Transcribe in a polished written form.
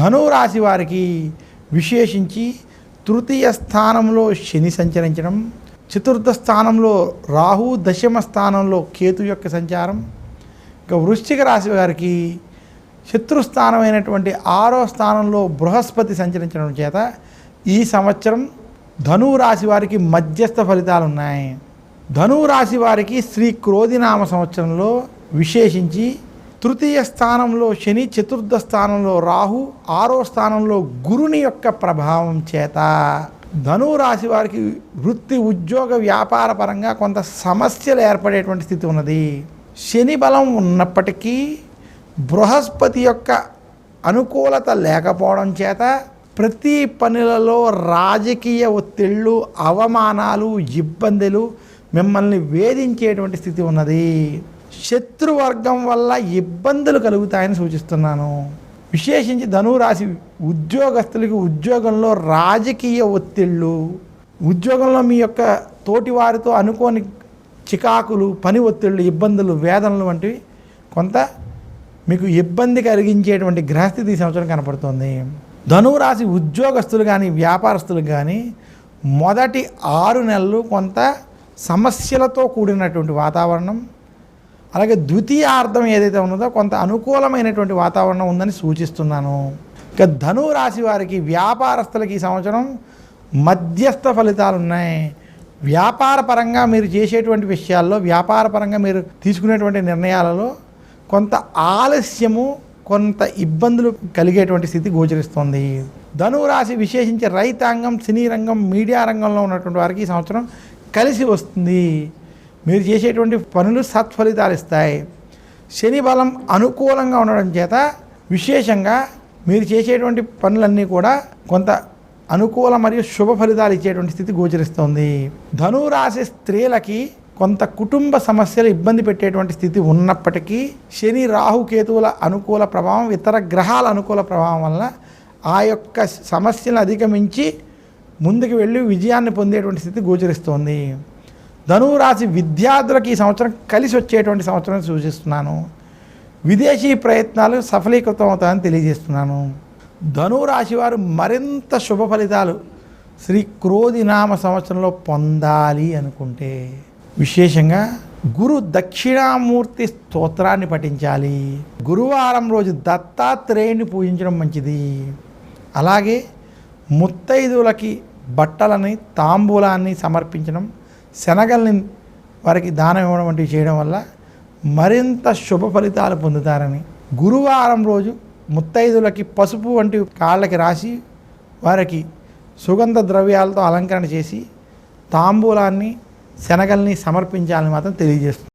ధనురాశి వారికి విశేషించి తృతీయ స్థానంలో శని సంచరించడం, చతుర్థ స్థానంలో రాహు, దశమ స్థానంలో కేతు యొక్క సంచారం, ఇక వృశ్చిక రాశి వారికి శత్రుస్థానమైనటువంటి 6వ స్థానంలో బృహస్పతి సంచరించడం చేత ఈ సంవత్సరం ధనురాశి వారికి మధ్యస్థ ఫలితాలు ఉన్నాయి. ధనురాశి వారికి శ్రీ క్రోధినామ సంవత్సరంలో విశేషించి తృతీయ స్థానంలో శని, చతుర్థ స్థానంలో రాహు, 6వ స్థానంలో గురుని యొక్క ప్రభావం చేత ధనురాశి వారికి వృత్తి, ఉద్యోగ, వ్యాపార పరంగా కొంత సమస్యలు ఏర్పడేటువంటి స్థితి ఉన్నది. శని బలం ఉన్నప్పటికీ బృహస్పతి యొక్క అనుకూలత లేకపోవడం చేత ప్రతి పనులలో రాజకీయ ఒత్తిళ్ళు, అవమానాలు, ఇబ్బందులు మిమ్మల్ని వేధించేటువంటి స్థితి ఉన్నది. శత్రువర్గం వల్ల ఇబ్బందులు కలుగుతాయని సూచిస్తున్నాను. విశేషించి ధనురాశి ఉద్యోగస్తులకి ఉద్యోగంలో రాజకీయ ఒత్తిళ్ళు, ఉద్యోగంలో మీ యొక్క తోటి వారితో అనుకోని చికాకులు, పని ఒత్తిళ్ళు, ఇబ్బందులు, వేదనలు వంటివి కొంత మీకు ఇబ్బంది కలిగించేటువంటి గ్రహస్థితి ఈ సంవత్సరం కనపడుతుంది. ధనురాశి ఉద్యోగస్తులు కానీ వ్యాపారస్తులు కానీ మొదటి 6 నెలలు కొంత సమస్యలతో కూడినటువంటి వాతావరణం, అలాగే ద్వితీయార్థం ఏదైతే ఉన్నదో కొంత అనుకూలమైనటువంటి వాతావరణం ఉందని సూచిస్తున్నాను. ఇక ధనురాశి వారికి వ్యాపారస్తులకి ఈ సంవత్సరం మధ్యస్థ ఫలితాలు ఉన్నాయి. వ్యాపార పరంగా మీరు చేసేటువంటి విషయాల్లో, వ్యాపార పరంగా మీరు తీసుకునేటువంటి నిర్ణయాలలో కొంత ఆలస్యము, కొంత ఇబ్బందులు కలిగేటువంటి స్థితి గోచరిస్తుంది. ధనురాశి విశేషించి రైతాంగం, సినీ రంగం, మీడియా రంగంలో ఉన్నటువంటి వారికి ఈ సంవత్సరం కలిసి వస్తుంది. మీరు చేసేటువంటి పనులు సత్ఫలితాలు ఇస్తాయి. శని బలం అనుకూలంగా ఉండడం చేత విశేషంగా మీరు చేసేటువంటి పనులన్నీ కూడా కొంత అనుకూల మరియు శుభ ఫలితాలు ఇచ్చేటువంటి స్థితి గోచరిస్తుంది. ధనురాశి స్త్రీలకి కొంత కుటుంబ సమస్యలు ఇబ్బంది పెట్టేటువంటి స్థితి ఉన్నప్పటికీ శని, రాహు, కేతువుల అనుకూల ప్రభావం, ఇతర గ్రహాల అనుకూల ప్రభావం వల్ల ఆ యొక్క సమస్యలను అధిగమించి ముందుకు వెళ్ళి విజయాన్ని పొందేటువంటి స్థితి గోచరిస్తోంది. ధనురాశి విద్యార్థులకు ఈ సంవత్సరం కలిసి వచ్చేటువంటి సంవత్సరం సూచిస్తున్నాను. విదేశీ ప్రయత్నాలు సఫలీకృతం అవుతాయని తెలియజేస్తున్నాను. ధనురాశి వారు మరింత శుభ ఫలితాలు శ్రీ క్రోధినామ సంవత్సరంలో పొందాలి అనుకుంటే విశేషంగా గురు దక్షిణామూర్తి స్తోత్రాన్ని పఠించాలి. గురువారం రోజు దత్తాత్రేయుని పూజించడం మంచిది. అలాగే ముత్తైదువులకి బట్టలని, తాంబూలాన్ని సమర్పించడం, శనగల్ని వారికి దానం ఇవ్వడం వంటివి చేయడం వల్ల మరింత శుభ ఫలితాలు పొందుతారని, గురువారం రోజు ముత్తైదులకి పసుపు వంటి కాళ్ళకి రాసి వారికి సుగంధ ద్రవ్యాలతో అలంకరణ చేసి తాంబూలాన్ని, శనగల్ని సమర్పించాలని మాత్రం తెలియజేస్తుంది.